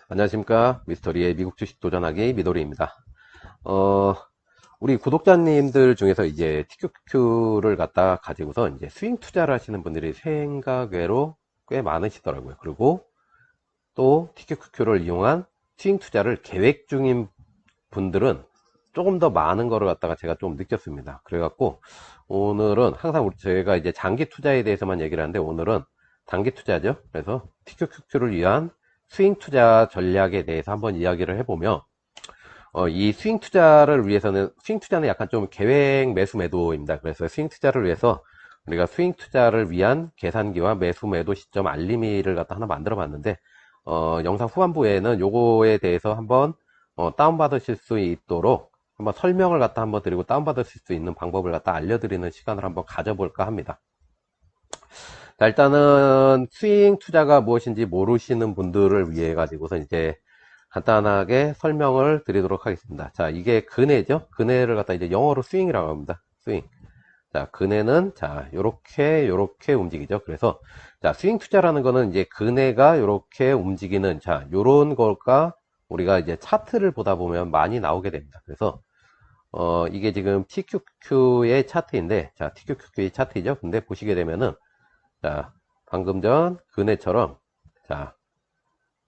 안녕하십니까. 미스터리의 미국 주식 도전하기 미도리입니다. 우리 구독자님들 중에서 이제 TQQ를 갖다 가지고서 이제 스윙 투자를 하시는 분들이 생각외로 꽤 많으시더라고요. 그리고 또 TQQ를 이용한 스윙 투자를 계획 중인 분들은 조금 더 많은 거를 갖다가 제가 좀 느꼈습니다. 그래갖고 오늘은 항상 저희가 이제 장기 투자에 대해서만 얘기를 하는데 오늘은 단기 투자죠. 그래서 TQQ를 위한 스윙 투자 전략에 대해서 한번 이야기를 해보며 이 스윙 투자를 위해서는 스윙 투자는 약간 좀 계획 매수 매도입니다. 그래서 스윙 투자를 위해서 우리가 스윙 투자를 위한 계산기와 매수 매도 시점 알림이를 갖다 하나 만들어 봤는데 영상 후반부에는 요거에 대해서 한번 다운받으실 수 있도록 한번 설명을 갖다 한번 드리고 다운받으실 수 있는 방법을 갖다 알려드리는 시간을 한번 가져볼까 합니다. 자, 일단은 스윙 투자가 무엇인지 모르시는 분들을 위해 가지고서 이제 간단하게 설명을 드리도록 하겠습니다. 자, 이게 근해죠. 근해를 갖다 이제 영어로 스윙이라고 합니다. 스윙. 자, 근해는 자, 요렇게 움직이죠. 그래서 자, 스윙 투자라는 거는 이제 근해가 요렇게 움직이는 자, 요런 걸까 우리가 이제 차트를 보다 보면 많이 나오게 됩니다. 그래서 이게 지금 TQQ의 차트인데 자, TQQ의 차트이죠. 근데 보시게 되면은 자, 방금 전 근해처럼 자,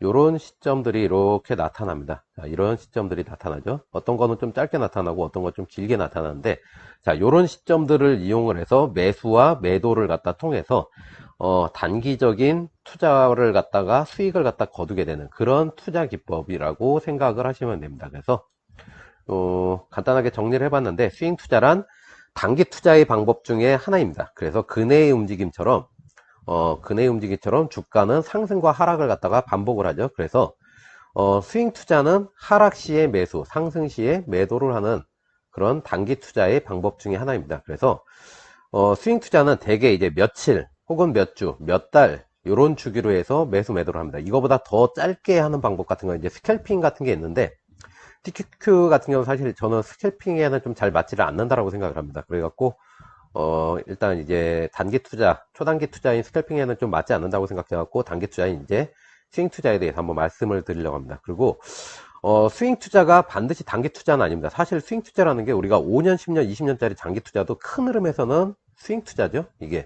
요런 시점들이 이렇게 나타납니다. 자, 이런 시점들이 나타나죠. 어떤 거는 좀 짧게 나타나고 어떤 건 좀 길게 나타나는데 자, 요런 시점들을 이용을 해서 매수와 매도를 갖다 통해서 단기적인 투자를 갖다가 수익을 갖다 거두게 되는 그런 투자 기법이라고 생각을 하시면 됩니다. 그래서 간단하게 정리를 해봤는데 스윙 투자란 단기 투자의 방법 중에 하나입니다. 그래서 근해의 움직임처럼 근해의 움직임처럼 주가는 상승과 하락을 갖다가 반복을 하죠. 그래서 스윙 투자는 하락 시에 매수, 상승 시에 매도를 하는 그런 단기 투자의 방법 중에 하나입니다. 그래서 스윙 투자는 대개 이제 며칠 혹은 몇 주, 몇 달 이런 주기로 해서 매수 매도를 합니다. 이거보다 더 짧게 하는 방법 같은 건 이제 스캘핑 같은 게 있는데 TQQ 같은 경우는 사실 저는 스캘핑에는 좀 잘 맞지를 않는다라고 생각을 합니다. 그래갖고 일단 이제 단기 투자, 초단기 투자인 스캘핑에는 좀 맞지 않는다고 생각해갖고 단기 투자인 이제 스윙 투자에 대해서 한번 말씀을 드리려고 합니다. 그리고 스윙 투자가 반드시 단기 투자는 아닙니다. 사실 스윙 투자라는 게 우리가 5년, 10년, 20년짜리 장기 투자도 큰 흐름에서는 스윙 투자죠. 이게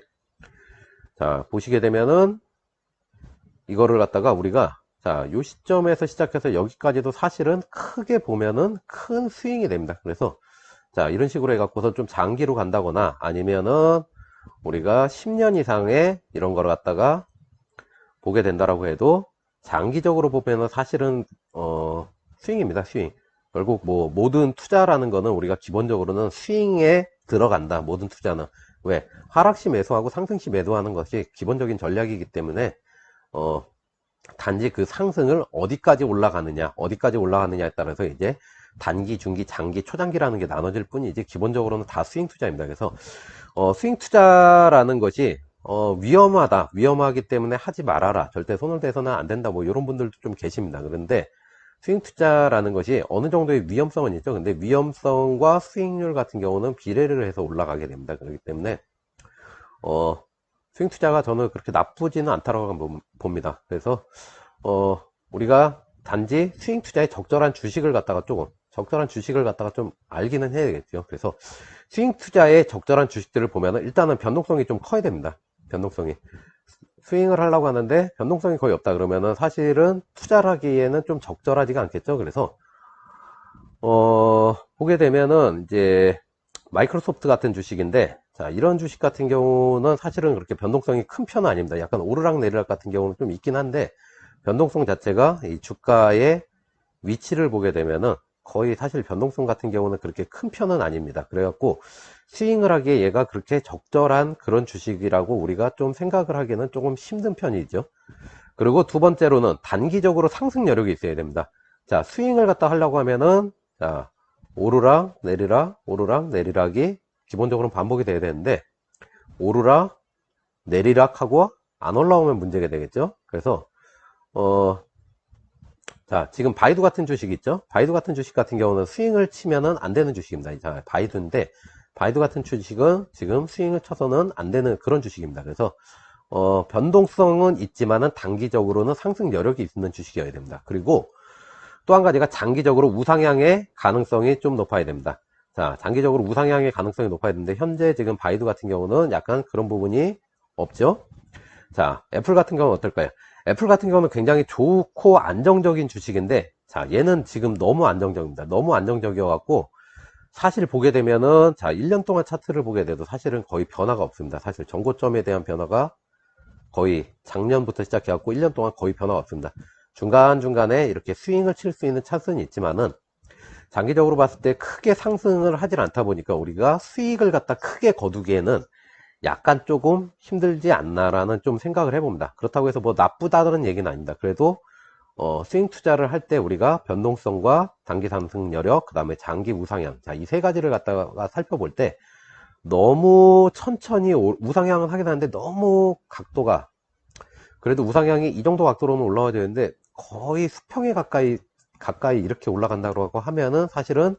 자 보시게 되면은 이거를 갖다가 우리가 자, 요 시점에서 시작해서 여기까지도 사실은 크게 보면은 큰 스윙이 됩니다. 그래서 자, 이런 식으로 해갖고서 좀 장기로 간다거나 아니면은 우리가 10년 이상의 이런 거를 갖다가 보게 된다라고 해도 장기적으로 보면은 사실은 스윙입니다. 스윙. 결국 뭐 모든 투자라는 거는 우리가 기본적으로는 스윙에 들어간다. 모든 투자는 왜 하락시 매수하고 상승시 매도하는 것이 기본적인 전략이기 때문에 단지 그 상승을 어디까지 올라가느냐에 따라서 이제 단기, 중기, 장기, 초장기라는 게 나눠질 뿐이지 기본적으로는 다 스윙 투자입니다. 그래서 스윙 투자라는 것이 위험하기 때문에 하지 말아라. 절대 손을 대서는 안 된다. 뭐 이런 분들도 좀 계십니다. 그런데 스윙 투자라는 것이 어느 정도의 위험성은 있죠. 근데 위험성과 수익률 같은 경우는 비례를 해서 올라가게 됩니다. 그렇기 때문에 스윙 투자가 저는 그렇게 나쁘지는 않다고 봅니다. 그래서 우리가 단지 스윙 투자에 적절한 주식을 갖다가 좀 알기는 해야 되겠죠. 그래서 스윙 투자에 적절한 주식들을 보면은 일단은 변동성이 좀 커야 됩니다. 변동성이 스윙을 하려고 하는데 변동성이 거의 없다 그러면은 사실은 투자를 하기에는 좀 적절하지가 않겠죠. 그래서 보게 되면은 이제 마이크로소프트 같은 주식인데 자, 이런 주식 같은 경우는 사실은 그렇게 변동성이 큰 편은 아닙니다. 약간 오르락 내리락 같은 경우는 좀 있긴 한데 변동성 자체가 이 주가의 위치를 보게 되면은 거의 사실 변동성 같은 경우는 그렇게 큰 편은 아닙니다. 그래갖고 스윙을 하기에 얘가 그렇게 적절한 그런 주식이라고 우리가 좀 생각을 하기는 조금 힘든 편이죠. 그리고 두 번째로는 단기적으로 상승 여력이 있어야 됩니다. 자, 스윙을 갖다 하려고 하면은 자, 오르락 내리락이 기본적으로는 반복이 돼야 되는데 오르락 내리락 하고 안 올라오면 문제가 되겠죠. 그래서 자, 지금 바이두 같은 주식 있죠? 바이두 같은 주식 같은 경우는 스윙을 치면은 안 되는 주식입니다. 자, 바이두 같은 주식은 지금 스윙을 쳐서는 안 되는 그런 주식입니다. 그래서 변동성은 있지만은 단기적으로는 상승 여력이 있는 주식이어야 됩니다. 그리고 또 한 가지가 장기적으로 우상향의 가능성이 좀 높아야 됩니다. 자, 장기적으로 우상향의 가능성이 높아야 되는데, 현재 지금 바이두 같은 경우는 약간 그런 부분이 없죠. 자, 애플 같은 경우는 어떨까요? 애플 같은 경우는 굉장히 좋고 안정적인 주식인데, 자, 얘는 지금 너무 안정적입니다. 너무 안정적이어갖고, 사실 보게 되면은, 자, 1년 동안 차트를 보게 돼도 사실은 거의 변화가 없습니다. 사실 정고점에 대한 변화가 거의 작년부터 시작해갖고 1년 동안 거의 변화가 없습니다. 중간중간에 이렇게 스윙을 칠 수 있는 찬스는 있지만은, 장기적으로 봤을 때 크게 상승을 하질 않다 보니까 우리가 수익을 갖다 크게 거두기에는 약간 조금 힘들지 않나라는 좀 생각을 해봅니다. 그렇다고 해서 뭐 나쁘다는 얘기는 아닙니다. 그래도 스윙 투자를 할 때 우리가 변동성과 단기 상승 여력, 그 다음에 장기 우상향, 자, 이 세 가지를 갖다가 살펴볼 때 너무 천천히 우상향을 하긴 하는데 너무 각도가, 그래도 우상향이 이 정도 각도로는 올라와야 되는데 거의 수평에 가까이 이렇게 올라간다고 하면은 사실은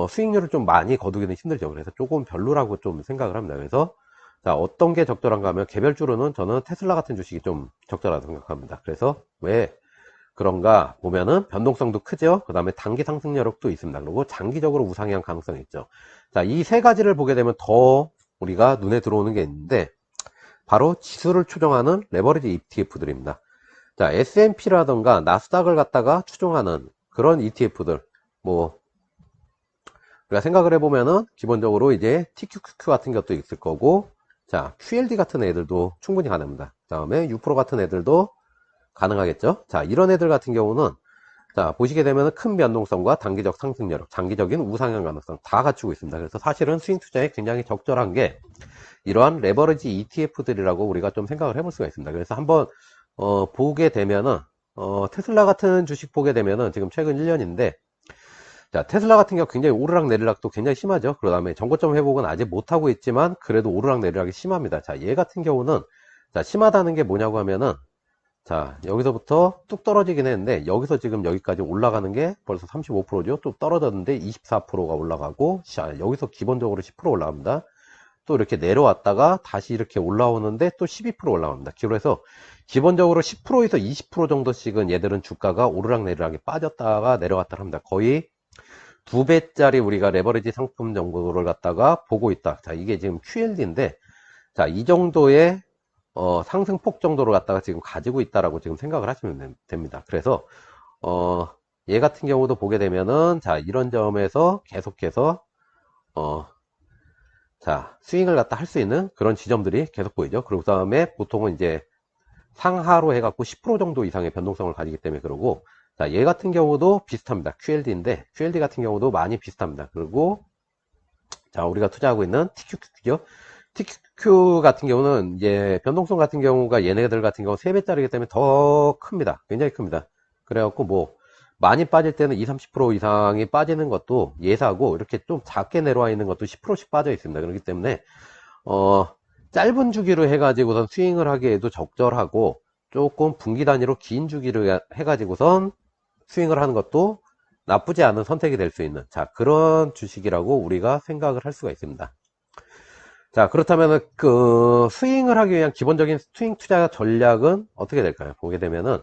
수익률을 좀 많이 거두기는 힘들죠. 그래서 조금 별로라고 좀 생각을 합니다. 그래서 자, 어떤 게 적절한가 하면 개별주로는 저는 테슬라 같은 주식이 좀 적절하다고 생각합니다. 그래서 왜 그런가 보면은 변동성도 크죠. 그 다음에 단기 상승 여력도 있습니다. 그리고 장기적으로 우상향 가능성이 있죠. 자, 이 세 가지를 보게 되면 더 우리가 눈에 들어오는 게 있는데, 바로 지수를 추종하는 레버리지 ETF들입니다. 자, S&P라던가 나스닥을 갖다가 추종하는 그런 ETF들, 뭐 우리가 생각을 해보면은 기본적으로 이제 TQQQ 같은 것도 있을 거고, 자, QLD 같은 애들도 충분히 가능합니다. 그 다음에 U-프로 같은 애들도 가능하겠죠. 자, 이런 애들 같은 경우는 자, 보시게 되면 큰 변동성과 단기적 상승 여력, 장기적인 우상향 가능성 다 갖추고 있습니다. 그래서 사실은 스윙 투자에 굉장히 적절한 게 이러한 레버리지 ETF들이라고 우리가 좀 생각을 해볼 수가 있습니다. 그래서 한번 보게 되면은 테슬라 같은 주식 보게 되면은 지금 최근 1년인데, 자, 테슬라 같은 경우 굉장히 오르락 내리락도 굉장히 심하죠. 그 다음에 정고점 회복은 아직 못하고 있지만 그래도 오르락 내리락이 심합니다. 자, 얘 같은 경우는 자, 심하다는 게 뭐냐고 하면은, 자, 여기서부터 뚝 떨어지긴 했는데 여기서 지금 여기까지 올라가는 게 벌써 35%죠. 또 떨어졌는데 24%가 올라가고, 자, 여기서 기본적으로 10% 올라갑니다. 또 이렇게 내려왔다가 다시 이렇게 올라오는데 또 12% 올라갑니다. 그래서 기본적으로 10%에서 20% 정도씩은 얘들은 주가가 오르락 내리락이 빠졌다가 내려왔다 합니다. 거의 2배짜리 우리가 레버리지 상품 정도를 갖다가 보고 있다. 자, 이게 지금 QLD인데, 자, 이 정도의 상승폭 정도를 갖다가 지금 가지고 있다라고 지금 생각을 하시면 됩니다. 그래서 얘 같은 경우도 보게 되면은, 자, 이런 점에서 계속해서 자, 스윙을 갖다 할 수 있는 그런 지점들이 계속 보이죠. 그리고 그 다음에 보통은 이제 상하로 해갖고 10% 정도 이상의 변동성을 가지기 때문에 그러고, 자, 얘 같은 경우도 비슷합니다. QLD인데, QLD 같은 경우도 많이 비슷합니다. 그리고, 자, 우리가 투자하고 있는 TQQ죠. TQQ 같은 경우는 이제 변동성 같은 경우가 얘네들 같은 경우 3배짜리이기 때문에 더 큽니다. 굉장히 큽니다. 그래갖고 뭐, 많이 빠질 때는 20, 30% 이상이 빠지는 것도 예사고, 이렇게 좀 작게 내려와 있는 것도 10%씩 빠져 있습니다. 그렇기 때문에, 짧은 주기로 해가지고선 스윙을 하기에도 적절하고, 조금 분기 단위로 긴 주기를 해가지고선 스윙을 하는 것도 나쁘지 않은 선택이 될 수 있는, 자, 그런 주식이라고 우리가 생각을 할 수가 있습니다. 자, 그렇다면 그 스윙을 하기 위한 기본적인 스윙 투자 전략은 어떻게 될까요? 보게 되면은,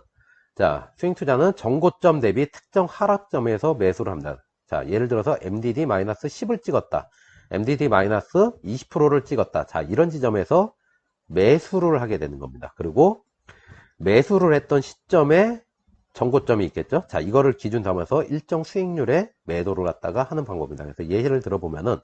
자, 스윙 투자는 정고점 대비 특정 하락점에서 매수를 합니다. 자, 예를 들어서 MDD-10을 찍었다, MDD-20%를 찍었다. 자, 이런 지점에서 매수를 하게 되는 겁니다. 그리고 매수를 했던 시점에 정고점이 있겠죠. 자, 이거를 기준 삼아서 일정 수익률의 매도를 갖다가 하는 방법입니다. 그래서 예를 들어보면은,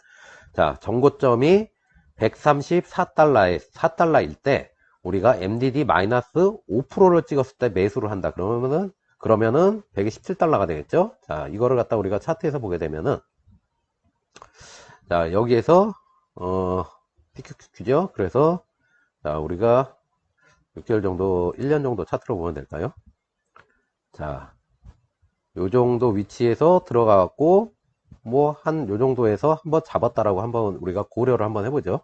자, 정고점이 134달러일 때 우리가 MDD-5%를 찍었을 때 매수를 한다. 그러면은 127달러가 되겠죠. 자, 이거를 갖다 우리가 차트에서 보게 되면은, 자, 여기에서 PQQ죠. 그래서 자, 우리가 6개월 정도, 1년 정도 차트로 보면 될까요? 자, 요 정도 위치에서 들어가갖고 뭐 한 요 정도에서 한번 잡았다라고 한번 우리가 고려를 한번 해보죠.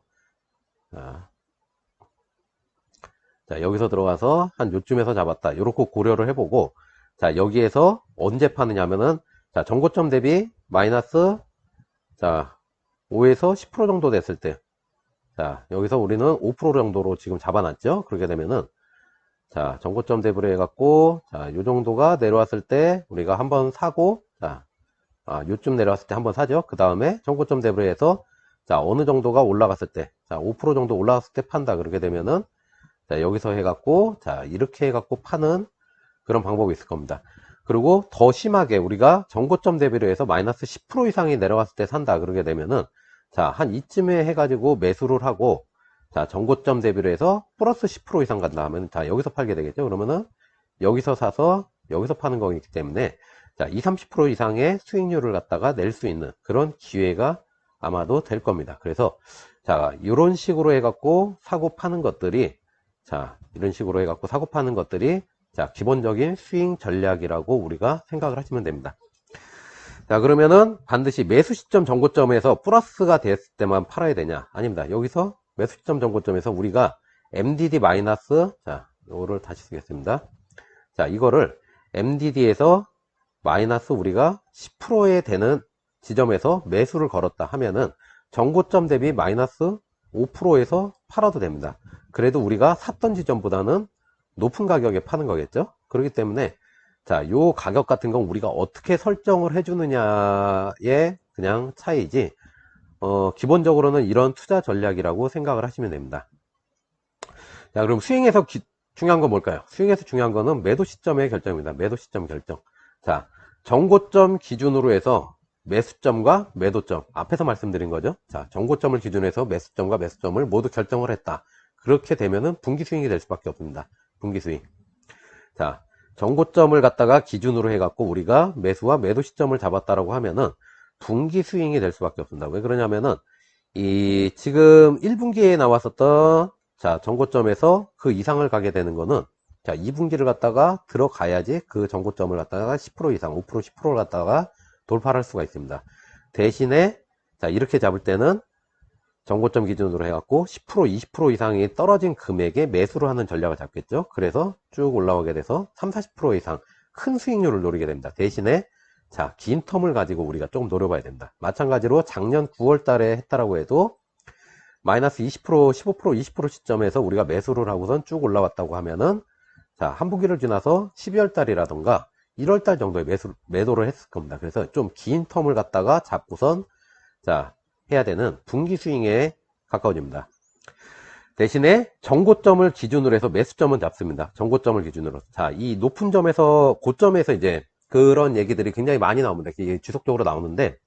자, 여기서 들어가서 한 요쯤에서 잡았다, 요렇게 고려를 해보고, 자, 여기에서 언제 파느냐면은, 자, 정고점 대비 마이너스, 자, 5에서 10% 정도 됐을 때, 자, 여기서 우리는 5% 정도로 지금 잡아놨죠? 그렇게 되면은, 자, 전고점 대비로 해갖고, 자, 요 정도가 내려왔을 때, 우리가 한번 사고, 자, 요쯤 내려왔을 때 한번 사죠? 그 다음에 전고점 대비로 해서, 자, 어느 정도가 올라갔을 때, 자, 5% 정도 올라갔을 때 판다. 그렇게 되면은, 자, 여기서 해갖고, 자, 이렇게 해갖고 파는 그런 방법이 있을 겁니다. 그리고 더 심하게 우리가 전고점 대비로 해서 마이너스 10% 이상이 내려갔을 때 산다. 그러게 되면은, 자, 한 이쯤에 해가지고 매수를 하고, 자, 전고점 대비로 해서 플러스 10% 이상 간다 하면, 자, 여기서 팔게 되겠죠? 그러면은, 여기서 사서, 여기서 파는 거기 때문에, 자, 20, 30% 이상의 수익률을 갖다가 낼 수 있는 그런 기회가 아마도 될 겁니다. 그래서, 자, 이런 식으로 해갖고 사고 파는 것들이, 자, 이런 식으로 해갖고 사고 파는 것들이, 자, 기본적인 스윙 전략이라고 우리가 생각을 하시면 됩니다. 자, 그러면은 반드시 매수 시점 전고점에서 플러스가 됐을 때만 팔아야 되냐? 아닙니다. 여기서 매수 시점 전고점에서 우리가 MDD 마이너스, 자, 요거를 다시 쓰겠습니다. 자, 이거를 MDD에서 마이너스 우리가 10%에 되는 지점에서 매수를 걸었다 하면은 전고점 대비 마이너스 5%에서 팔아도 됩니다. 그래도 우리가 샀던 지점보다는 높은 가격에 파는 거겠죠? 그렇기 때문에 자, 요 가격 같은 건 우리가 어떻게 설정을 해주느냐의 그냥 차이지, 기본적으로는 이런 투자 전략이라고 생각을 하시면 됩니다. 자, 그럼 스윙에서 중요한 건 뭘까요? 스윙에서 중요한 거는 매도 시점의 결정입니다. 매도 시점 결정. 자, 전고점 기준으로 해서 매수점과 매도점, 앞에서 말씀드린 거죠. 자, 전고점을 기준으로 해서 매수점과 매수점을 모두 결정을 했다. 그렇게 되면은 분기 스윙이 될 수밖에 없습니다. 분기 스윙. 자, 전고점을 갖다가 기준으로 해갖고 우리가 매수와 매도 시점을 잡았다라고 하면은 분기 스윙이 될 수밖에 없습니다. 왜 그러냐면은 이 지금 1분기에 나왔었던 자, 전고점에서 그 이상을 가게 되는 거는 자, 2분기를 갖다가 들어가야지 그 전고점을 갖다가 10% 이상, 5%, 10%를 갖다가 돌파할 수가 있습니다. 대신에 자, 이렇게 잡을 때는 전고점 기준으로 해갖고 10%, 20% 이상이 떨어진 금액에 매수를 하는 전략을 잡겠죠. 그래서 쭉 올라오게 돼서 30, 40% 이상 큰 수익률을 노리게 됩니다. 대신에 자, 긴 텀을 가지고 우리가 조금 노려봐야 된다. 마찬가지로 작년 9월 달에 했다라고 해도 마이너스 20%, 15%, 20% 시점에서 우리가 매수를 하고선 쭉 올라왔다고 하면은 자, 한 분기를 지나서 12월 달이라던가 1월 달 정도에 매도를 했을 겁니다. 그래서 좀 긴 텀을 갖다가 잡고선 자, 해야 되는 분기 스윙에 가까워집니다. 대신에 전고점을 기준으로 해서 매수점은 잡습니다. 전고점을 기준으로. 자, 이 높은 점에서, 고점에서 이제 그런 얘기들이 굉장히 많이 나옵니다. 이게 지속적으로 나오는데,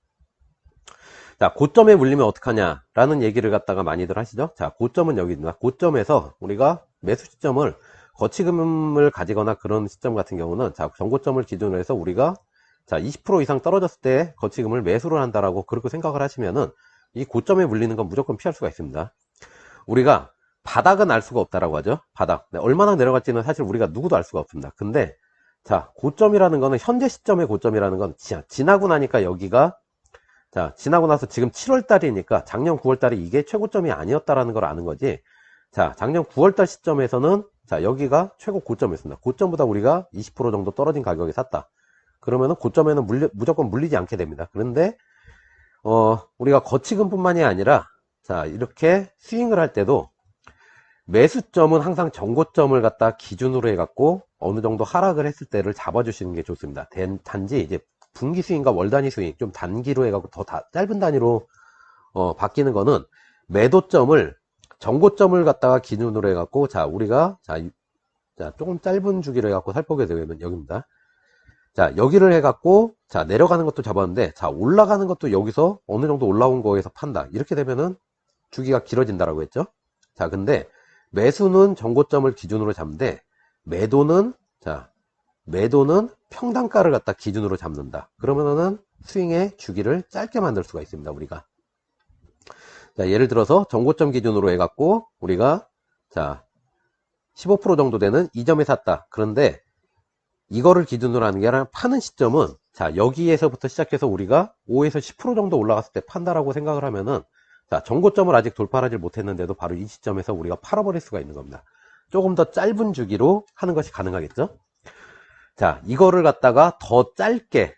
자, 고점에 물리면 어떡하냐라는 얘기를 갖다가 많이들 하시죠. 자, 고점은 여기입니다. 고점에서 우리가 매수 시점을 거치금을 가지거나 그런 시점 같은 경우는 자, 전고점을 기준으로 해서 우리가 자, 20% 이상 떨어졌을 때 거치금을 매수를 한다라고 그렇게 생각을 하시면은 이 고점에 물리는 건 무조건 피할 수가 있습니다. 우리가 바닥은 알 수가 없다라고 하죠. 바닥. 얼마나 내려갈지는 사실 우리가 누구도 알 수가 없습니다. 근데 자, 고점이라는 거는 현재 시점의 고점이라는 건 지나고 나니까 여기가 자, 지나고 나서 지금 7월 달이니까 작년 9월 달에 이게 최고점이 아니었다라는 걸 아는 거지. 자, 작년 9월 달 시점에서는 자, 여기가 최고 고점이었습니다. 고점보다 우리가 20% 정도 떨어진 가격에 샀다. 그러면은 고점에는 무조건 물리지 않게 됩니다. 그런데 우리가 거치금뿐만이 아니라 자, 이렇게 스윙을 할 때도 매수점은 항상 전고점을 갖다 기준으로 해갖고 어느 정도 하락을 했을 때를 잡아주시는 게 좋습니다. 단지 이제 분기 스윙과 월 단위 스윙 좀 단기로 해갖고 더 짧은 단위로 바뀌는 거는 매도점을 전고점을 갖다가 기준으로 해갖고 자, 우리가 자, 조금 짧은 주기로 해갖고 살펴보게 되면 여기입니다. 자, 여기를 해갖고 자, 내려가는 것도 잡았는데 자, 올라가는 것도 여기서 어느 정도 올라온 거에서 판다. 이렇게 되면은 주기가 길어진다라고 했죠. 자, 근데 매수는 전고점을 기준으로 잡는데 매도는 자, 매도는 평단가를 갖다 기준으로 잡는다. 그러면은 스윙의 주기를 짧게 만들 수가 있습니다. 우리가 자, 예를 들어서 전고점 기준으로 해갖고 우리가 자, 15% 정도 되는 이 점에 샀다. 그런데 이거를 기준으로 하는 게 아니라 파는 시점은 자, 여기에서부터 시작해서 우리가 5에서 10% 정도 올라갔을 때 판다라고 생각을 하면은 자, 전고점을 아직 돌파하지 못했는데도 바로 이 시점에서 우리가 팔아버릴 수가 있는 겁니다. 조금 더 짧은 주기로 하는 것이 가능하겠죠. 자, 이거를 갖다가 더 짧게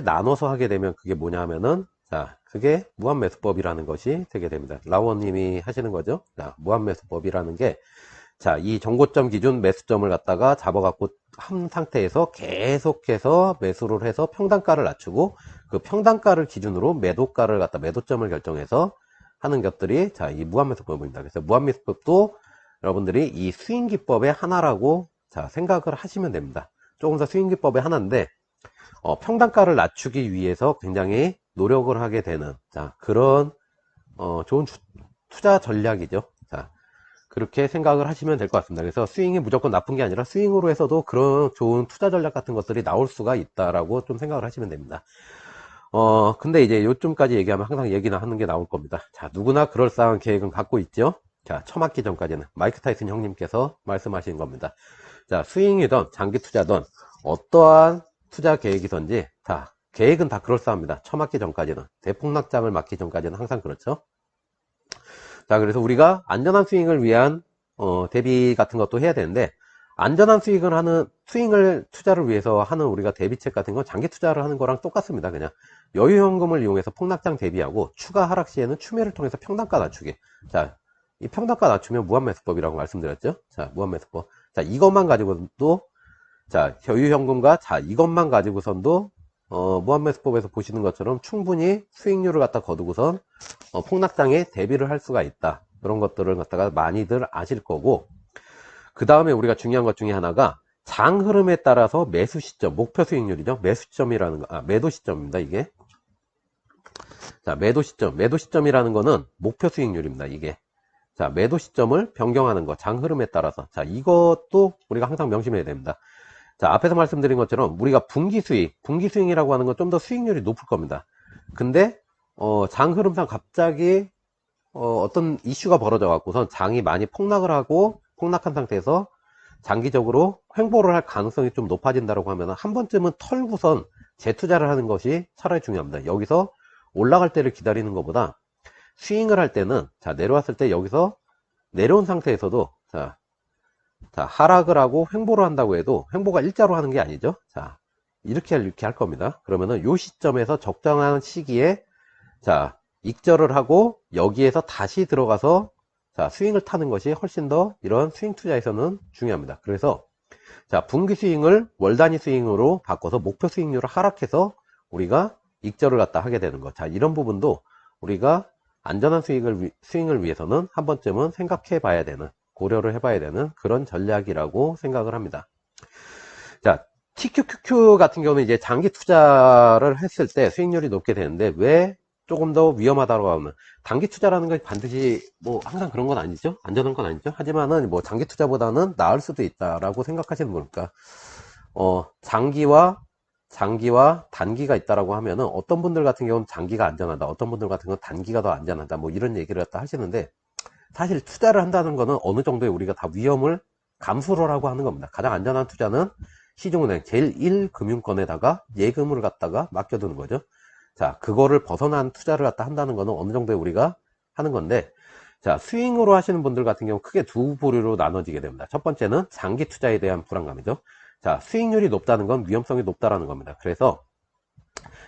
나눠서 하게 되면 그게 뭐냐 하면은 자, 그게 무한매수법이라는 것이 되게 됩니다. 라오님이 하시는 거죠. 자, 무한매수법이라는 게, 자, 이 정고점 기준 매수점을 갖다가 잡아갖고 한 상태에서 계속해서 매수를 해서 평단가를 낮추고 그 평단가를 기준으로 매도가를 갖다 매도점을 결정해서 하는 것들이, 자, 이 무한매수법입니다. 그래서 무한매수법도 여러분들이 이 스윙기법의 하나라고, 자, 생각을 하시면 됩니다. 조금 더 스윙기법의 하나인데, 평단가를 낮추기 위해서 굉장히 노력을 하게 되는, 자, 그런 좋은 투자 전략이죠. 자, 그렇게 생각을 하시면 될 것 같습니다. 그래서 스윙이 무조건 나쁜 게 아니라 스윙으로 해서도 그런 좋은 투자 전략 같은 것들이 나올 수가 있다라고 좀 생각을 하시면 됩니다. 근데 이제 요쯤까지 얘기하면 항상 얘기나 하는 게 나올 겁니다. 자, 누구나 그럴싸한 계획은 갖고 있죠. 자, 처맞기 전까지는 마이크 타이슨 형님께서 말씀하신 겁니다. 자, 스윙이든 장기 투자든 어떠한 투자 계획이든지, 자, 계획은 다 그럴싸합니다. 처맞기 전까지는. 대폭락장을 맞기 전까지는 항상 그렇죠. 자, 그래서 우리가 안전한 스윙을 위한 대비 같은 것도 해야 되는데, 안전한 스윙을 투자를 위해서 하는 우리가 대비책 같은 건 장기 투자를 하는 거랑 똑같습니다. 그냥 여유현금을 이용해서 폭락장 대비하고 추가 하락 시에는 추매를 통해서 평단가 낮추기. 자, 이 평단가 낮추면 무한매수법이라고 말씀드렸죠. 자, 무한매수법. 자, 이것만 가지고도, 자, 여유현금과, 자, 이것만 가지고선도 무한매수법에서 보시는 것처럼 충분히 수익률을 갖다 거두고선 폭락장에 대비를 할 수가 있다. 그런 것들을 갖다가 많이들 아실 거고, 그 다음에 우리가 중요한 것 중에 하나가 장 흐름에 따라서 매수 시점, 목표 수익률이죠. 매수 시점이라는 거, 매도 시점입니다. 이게. 자, 매도 시점이라는 거는 목표 수익률입니다. 이게. 자, 매도 시점을 변경하는 거, 장 흐름에 따라서. 자, 이것도 우리가 항상 명심해야 됩니다. 자, 앞에서 말씀드린 것처럼 우리가 분기 스윙이라고 하는 건 좀 더 수익률이 높을 겁니다. 근데 장 흐름상 갑자기 어떤 이슈가 벌어져 갖고선 장이 많이 폭락한 상태에서 장기적으로 횡보를 할 가능성이 좀 높아진다고 하면 한 번쯤은 털고선 재투자를 하는 것이 차라리 중요합니다. 여기서 올라갈 때를 기다리는 것보다 스윙을 할 때는, 자, 내려왔을 때 여기서 내려온 상태에서도, 자, 하락을 하고 횡보를 한다고 해도 횡보가 일자로 하는 게 아니죠. 자, 이렇게 할 겁니다. 그러면은 요 시점에서 적정한 시기에, 자, 익절을 하고 여기에서 다시 들어가서, 자, 스윙을 타는 것이 훨씬 더 이런 스윙 투자에서는 중요합니다. 그래서, 자, 분기 스윙을 월 단위 스윙으로 바꿔서 목표 수익률을 하락해서 우리가 익절을 갖다 하게 되는 것. 자, 이런 부분도 우리가 안전한 스윙을 위해서는 한 번쯤은 생각해 봐야 되는, 고려를 해봐야 되는 그런 전략이라고 생각을 합니다. 자, TQQQ 같은 경우는 이제 장기 투자를 했을 때 수익률이 높게 되는데, 왜 조금 더 위험하다고 하면, 단기 투자라는 건 반드시 뭐 항상 그런 건 아니죠. 안전한 건 아니죠. 하지만은 뭐 장기 투자보다는 나을 수도 있다라고 생각하시는 거니까, 장기와 단기가 있다라고 하면은 어떤 분들 같은 경우는 장기가 안전하다, 어떤 분들 같은 경우는 단기가 더 안전하다, 뭐 이런 얘기를 갖다 하시는데, 사실 투자를 한다는 거는 어느 정도의 우리가 다 위험을 감수를 하고 하는 겁니다. 가장 안전한 투자는 시중은행 제1금융권에다가 예금을 갖다가 맡겨두는 거죠. 자, 그거를 벗어난 투자를 갖다 한다는 거는 어느 정도에 우리가 하는 건데, 자, 스윙으로 하시는 분들 같은 경우 크게 두 부류로 나눠지게 됩니다. 첫 번째는 장기 투자에 대한 불안감이죠. 자, 수익률이 높다는 건 위험성이 높다라는 겁니다. 그래서,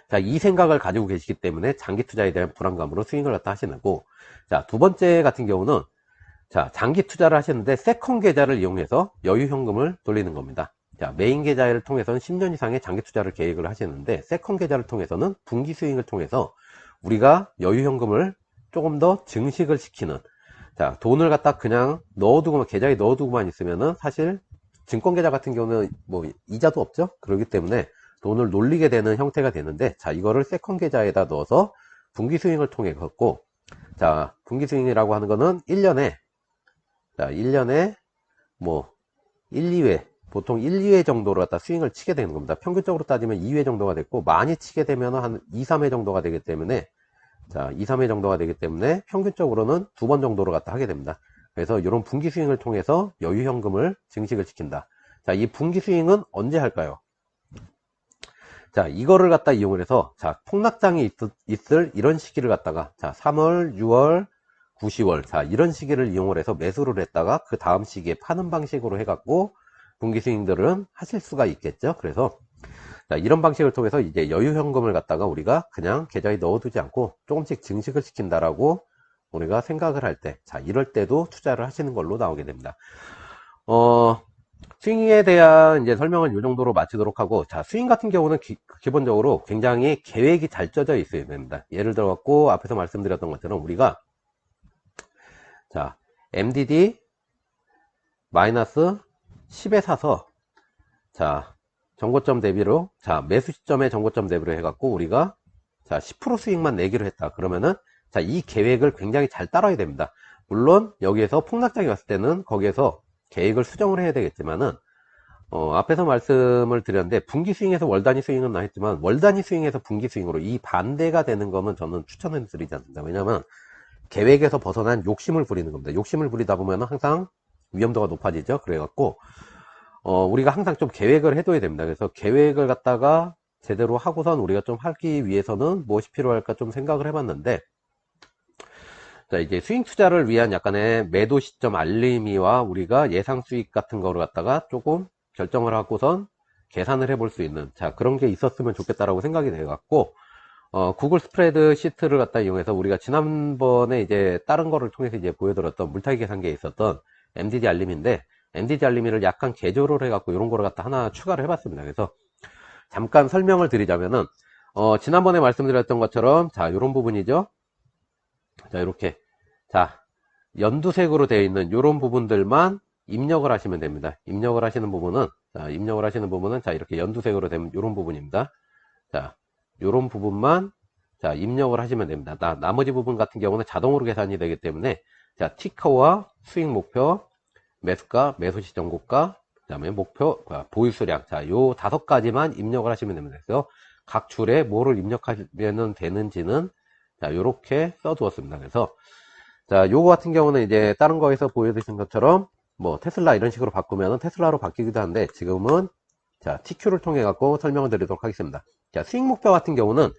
자, 이 생각을 가지고 계시기 때문에 장기 투자에 대한 불안감으로 스윙을 갖다 하시는 거고, 자, 두 번째 같은 경우는, 자, 장기 투자를 하시는데 세컨 계좌를 이용해서 여유 현금을 돌리는 겁니다. 자, 메인 계좌를 통해서는 10년 이상의 장기 투자를 계획을 하시는데, 세컨 계좌를 통해서는 분기 스윙을 통해서 우리가 여유 현금을 조금 더 증식을 시키는, 자, 돈을 갖다 그냥 계좌에 넣어두고만 있으면은 사실 증권 계좌 같은 경우는 뭐 이자도 없죠. 그렇기 때문에 돈을 놀리게 되는 형태가 되는데, 자, 이거를 세컨 계좌에다 넣어서 분기 스윙을 통해 갖고, 자, 분기 스윙이라고 하는 거는 1년에 뭐 1, 2회, 보통 1, 2회 정도로 갖다 스윙을 치게 되는 겁니다. 평균적으로 따지면 2회 정도가 됐고, 많이 치게 되면 한 2, 3회 정도가 되기 때문에, 자, 2, 3회 정도가 되기 때문에 평균적으로는 2번 정도로 갖다 하게 됩니다. 그래서 이런 분기 스윙을 통해서 여유 현금을 증식을 시킨다. 자, 이 분기 스윙은 언제 할까요? 자, 이거를 갖다 이용을 해서, 자, 폭락장이 있을 이런 시기를 갖다가, 자, 3월, 6월, 9, 10월, 자, 이런 시기를 이용을 해서 매수를 했다가 그 다음 시기에 파는 방식으로 해갖고 분기 스윙들은 하실 수가 있겠죠. 그래서, 자, 이런 방식을 통해서 이제 여유 현금을 갖다가 우리가 그냥 계좌에 넣어두지 않고 조금씩 증식을 시킨다라고 우리가 생각을 할 때, 자, 이럴 때도 투자를 하시는 걸로 나오게 됩니다. 스윙에 대한 이제 설명은 이 정도로 마치도록 하고, 자, 스윙 같은 경우는 기본적으로 굉장히 계획이 잘 짜져 있어야 됩니다. 예를 들어 갖고 앞에서 말씀드렸던 것처럼 우리가 자, MDD 마이너스 10에 사서 자, 정고점 대비로 자, 매수 시점에 정고점 대비로 해 갖고 우리가 자, 10% 수익만 내기로 했다. 그러면은 자, 이 계획을 굉장히 잘 따라야 됩니다. 물론 여기에서 폭락장이 왔을 때는 거기에서 계획을 수정을 해야 되겠지만은 앞에서 말씀을 드렸는데 분기 스윙에서 월 단위 스윙은 나 했지만 월 단위 스윙에서 분기 스윙으로 이 반대가 되는 거면 저는 추천을 드리지 않습니다. 왜냐하면 계획에서 벗어난 욕심을 부리는 겁니다. 욕심을 부리다 보면 항상 위험도가 높아지죠. 그래갖고 우리가 항상 좀 계획을 해둬야 됩니다. 그래서 계획을 갖다가 제대로 하고선 우리가 좀 하기 위해서는 무엇이 필요할까 좀 생각을 해봤는데, 자, 이제 스윙 투자를 위한 약간의 매도 시점 알림이와 우리가 예상 수익 같은 거를 갖다가 조금 결정을 하고선 계산을 해볼 수 있는, 자, 그런 게 있었으면 좋겠다라고 생각이 돼갖고, 구글 스프레드 시트를 갖다 이용해서 우리가 지난번에 이제 다른 거를 통해서 이제 보여드렸던 물타기 계산기에 있었던 MDD 알림인데, MDD 알림이를 약간 개조를 해갖고 이런 거를 갖다 하나 추가를 해봤습니다. 그래서 잠깐 설명을 드리자면은, 지난번에 말씀드렸던 것처럼, 자, 이런 부분이죠. 자, 이렇게. 자, 연두색으로 되어 있는 이런 부분들만 입력을 하시면 됩니다. 입력을 하시는 부분은, 자, 이렇게 연두색으로 된 이런 부분입니다. 자, 이런 부분만, 자, 입력을 하시면 됩니다. 나머지 부분 같은 경우는 자동으로 계산이 되기 때문에, 자, 티커와 수익 목표, 매수가, 매수 시점 고가, 그 다음에 목표, 보유 수량. 자, 요 5가지만 입력을 하시면 됩니다. 그래서 각 줄에 뭐를 입력하면 되는지는 자, 요렇게 써두었습니다. 그래서, 자, 요거 같은 경우는 이제 다른 거에서 보여드린 것처럼, 뭐, 테슬라 이런 식으로 바꾸면 테슬라로 바뀌기도 하는데, 지금은, 자, TQ를 통해 갖고 설명을 드리도록 하겠습니다. 자, 수익 목표 같은 경우는,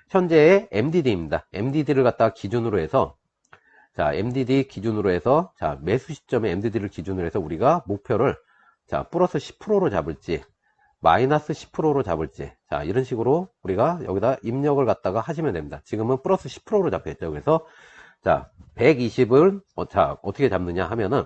현재의 MDD입니다. MDD를 갖다가 기준으로 해서, 자, MDD 기준으로 해서, 자, 매수 시점에 MDD를 기준으로 해서 우리가 목표를, 자, 플러스 10%로 잡을지, 마이너스 10%로 잡을지, 자, 이런 식으로 우리가 여기다 입력을 갖다가 하시면 됩니다. 지금은 플러스 10%로 잡혀있죠. 그래서 자, 120을 자, 어떻게 잡느냐 하면은,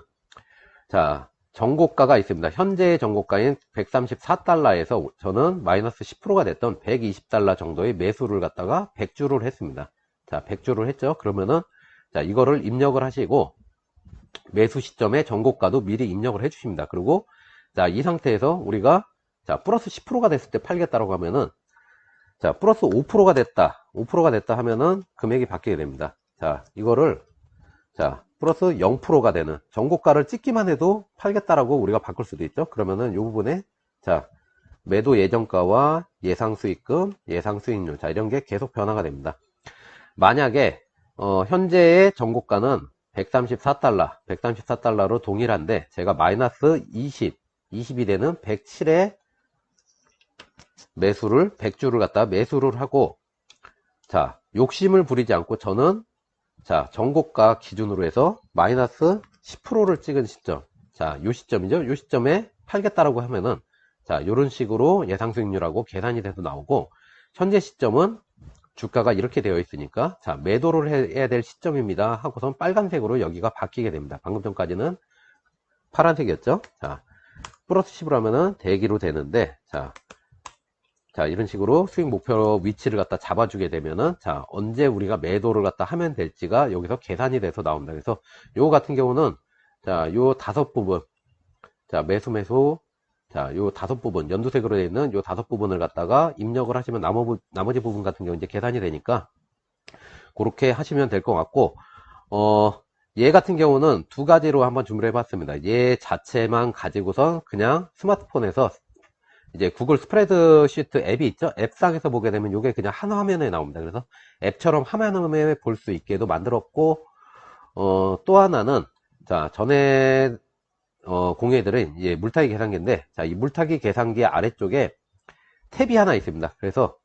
자, 정고가가 있습니다. 현재의 정고가인 134달러에서 저는 마이너스 10%가 됐던 120달러 정도의 매수를 갖다가 100주를 했습니다. 자, 100주를 했죠. 그러면은 자, 이거를 입력을 하시고 매수 시점에 정고가도 미리 입력을 해 주십니다. 그리고 자, 이 상태에서 우리가 자, 플러스 10%가 됐을 때 팔겠다라고 하면은, 자, 플러스 5%가 됐다. 5%가 됐다 하면은 금액이 바뀌게 됩니다. 자, 이거를, 자, 플러스 0%가 되는 정고가를 찍기만 해도 팔겠다라고 우리가 바꿀 수도 있죠. 그러면은 이 부분에, 자, 매도 예정가와 예상 수익금, 예상 수익률. 자, 이런 게 계속 변화가 됩니다. 만약에, 현재의 정고가는 134달러로 동일한데, 제가 마이너스 20이 되는 107에 매수를 100주를 갖다 매수를 하고, 자, 욕심을 부리지 않고 저는 자, 정고가 기준으로 해서 마이너스 10%를 찍은 시점, 자, 요 시점이죠. 요 시점에 팔겠다라고 하면은 자, 요런 식으로 예상 수익률하고 계산이 돼서 나오고, 현재 시점은 주가가 이렇게 되어 있으니까 자, 매도를 해야 될 시점입니다 하고선 빨간색으로 여기가 바뀌게 됩니다. 방금 전까지는 파란색이었죠. 자, 플러스 10으로 하면은 대기로 되는데, 자, 이런 식으로 수익 목표 위치를 갖다 잡아주게 되면은, 자, 언제 우리가 매도를 갖다 하면 될지가 여기서 계산이 돼서 나옵니다. 그래서 요 같은 경우는, 자, 요 5부분, 자, 매수, 자, 요 5부분, 연두색으로 되어 있는 요 5부분을 갖다가 입력을 하시면 나머지 부분 같은 경우 이제 계산이 되니까, 그렇게 하시면 될 것 같고, 얘 같은 경우는 2가지로 한번 준비를 해봤습니다. 얘 자체만 가지고선 그냥 스마트폰에서 이제 구글 스프레드 시트 앱이 있죠. 앱상에서 보게 되면 이게 그냥 한 화면에 나옵니다. 그래서 앱처럼 화면에 볼 수 있게도 만들었고, 또 하나는, 자, 전에 공유해드린 이제 물타기 계산기인데, 자, 이 물타기 계산기 아래쪽에 탭이 하나 있습니다. 그래서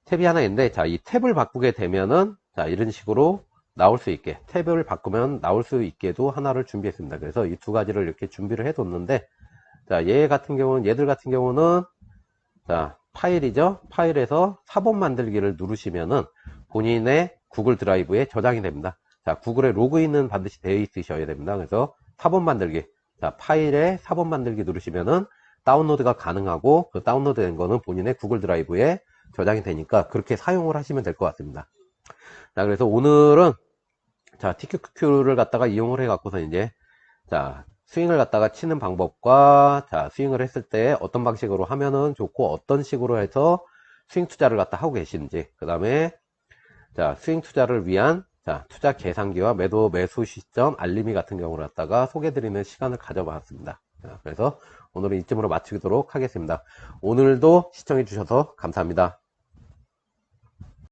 탭이 하나 있는데, 자, 이 탭을 바꾸게 되면은, 자, 이런 식으로 나올 수 있게, 탭을 바꾸면 나올 수 있게도 하나를 준비했습니다. 그래서 이 2가지를 이렇게 준비를 해뒀는데, 자, 얘들 같은 경우는, 자, 파일이죠. 파일에서 사본 만들기를 누르시면은 본인의 구글 드라이브에 저장이 됩니다. 자, 구글에 로그인은 반드시 되어 있으셔야 됩니다. 그래서 사본 만들기. 자, 파일에 사본 만들기 누르시면은 다운로드가 가능하고 그 다운로드 된 거는 본인의 구글 드라이브에 저장이 되니까 그렇게 사용을 하시면 될 것 같습니다. 자, 그래서 오늘은 자, TQQ를 갖다가 이용을 해 갖고서 이제 자, 스윙을 갖다가 치는 방법과 자, 스윙을 했을 때 어떤 방식으로 하면은 좋고 어떤 식으로 해서 스윙 투자를 갖다 하고 계시는지, 그 다음에 자, 스윙 투자를 위한 자, 투자 계산기와 매도 매수 시점 알림이 같은 경우를 갖다가 소개해 드리는 시간을 가져봤습니다. 자, 그래서 오늘은 이쯤으로 마치도록 하겠습니다. 오늘도 시청해 주셔서 감사합니다.